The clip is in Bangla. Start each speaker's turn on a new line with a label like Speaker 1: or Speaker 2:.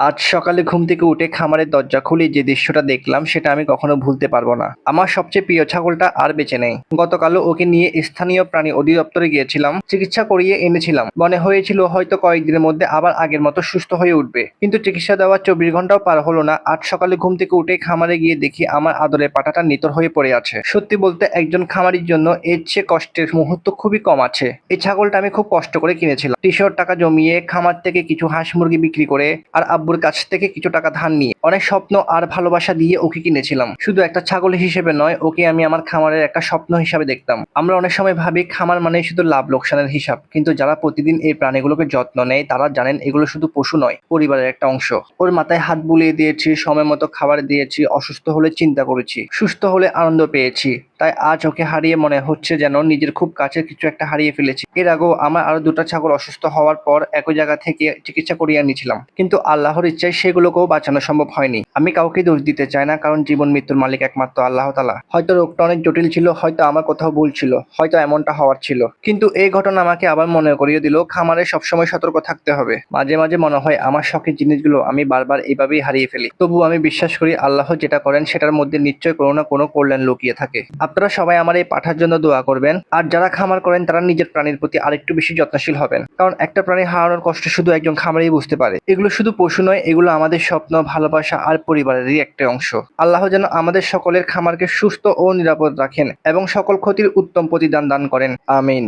Speaker 1: আজ সকালে ঘুম থেকে উঠে খামারের দরজা খুলে যে দৃশ্যটা দেখলাম সেটা আমি কখনো ভুলতে পারবো না। আমার সবচেয়ে প্রিয় ছাগলটা আর বেঁচে নেই। গতকালও ওকে নিয়ে স্থানীয় প্রাণী অধিদপ্তরে গিয়েছিলাম, চিকিৎসা করিয়ে এনেছিলাম। মনে হয়েছিল হয়তো কয়েকদিনের মধ্যে আবার আগের মতো সুস্থ হয়ে উঠবে, কিন্তু চিকিৎসা দেওয়ার 24 ঘন্টাও পার হলো না। আজ সকালে ঘুম থেকে উঠে খামারে গিয়ে দেখি আমার আদরের পাঠাটা নিথর হয়ে পড়ে আছে। সত্যি বলতে একজন খামারির জন্য এর চেয়ে কষ্টের মুহূর্ত খুবই কম আছে। এই ছাগলটা আমি খুব কষ্ট করে কিনেছিলাম, টিসর টাকা জমিয়ে, খামার থেকে কিছু হাঁস মুরগি বিক্রি করে, আর আব্বুর কাছ থেকে কিছু টাকা ধার নিয়ে, অনেক স্বপ্ন আর ভালোবাসা দিয়ে ওকে কিনেছিলাম। শুধু একটা ছাগল হিসেবে নয়, ওকে আমি আমার খামারের একটা স্বপ্ন হিসাবে দেখতাম। আমরা অনেক সময় ভাবি খামার মানে শুধু লাভ লোকসানের হিসাব, কিন্তু যারা প্রতিদিন এই প্রাণীগুলোকে যত্ন নেয় তারা জানেন এগুলো শুধু পশু নয়, পরিবারের একটা অংশ। ওর মাথায় হাত বুলিয়ে দিয়েছি, সময় মতো খাবার দিয়েছি, অসুস্থ হলে চিন্তা করেছি, সুস্থ হলে আনন্দ পেয়েছি। তাই আজ ওকে হারিয়ে মনে হচ্ছে যেন নিজের খুব কাছের কিছু একটা হারিয়ে ফেলেছি। এর আগেও আমার আরো দুটো ছাগল অসুস্থ হওয়ার পর একই জায়গা থেকে চিকিৎসা করিয়ে নিয়েছিলাম, কিন্তু আল্লাহর ইচ্ছায় সেগুলোকেও বাঁচানো সম্ভব হয়নি। আমি কাউকে দোষ দিতে চাই না, কারণ জীবন মৃত্যুর মালিক একমাত্র আল্লাহ তাআলা। হয়তো রোগটা অনেক জটিল ছিল, হয়তো আমার কোথাও ভুল ছিল, হয়তো এমনটা হওয়ার ছিল, কিন্তু এই ঘটনা আমাকে আবার মনে করিয়ে দিল খামারে সবসময় সতর্ক থাকতে হবে। মাঝে মাঝে মনে হয় আমার শখের জিনিসগুলো আমি বারবার এইভাবেই হারিয়ে ফেলি। তবু আমি বিশ্বাস করি আল্লাহ যেটা করেন সেটার মধ্যে নিশ্চয় কোনো না কোনো কল্যাণ লুকিয়ে থাকে। আপনারা সবাই আমার এই পাঠার জন্য দোয়া করবেন, আর যারা খামার করেন তারা নিজের প্রাণীর প্রতি আরেকটু বেশি যত্নশীল হবেন, কারণ একটা প্রাণী হারানোর কষ্ট শুধু একজন খামারেই বুঝতে পারে। এগুলো শুধু পশু নয়, এগুলো আমাদের স্বপ্ন, ভালোবাসা আর পরিবারেরই একটা অংশ। আল্লাহ যেন আমাদের সকলের খামারকে সুস্থ ও নিরাপদ রাখেন এবং সকল ক্ষতির উত্তম প্রতিদান দান করেন। আমিন।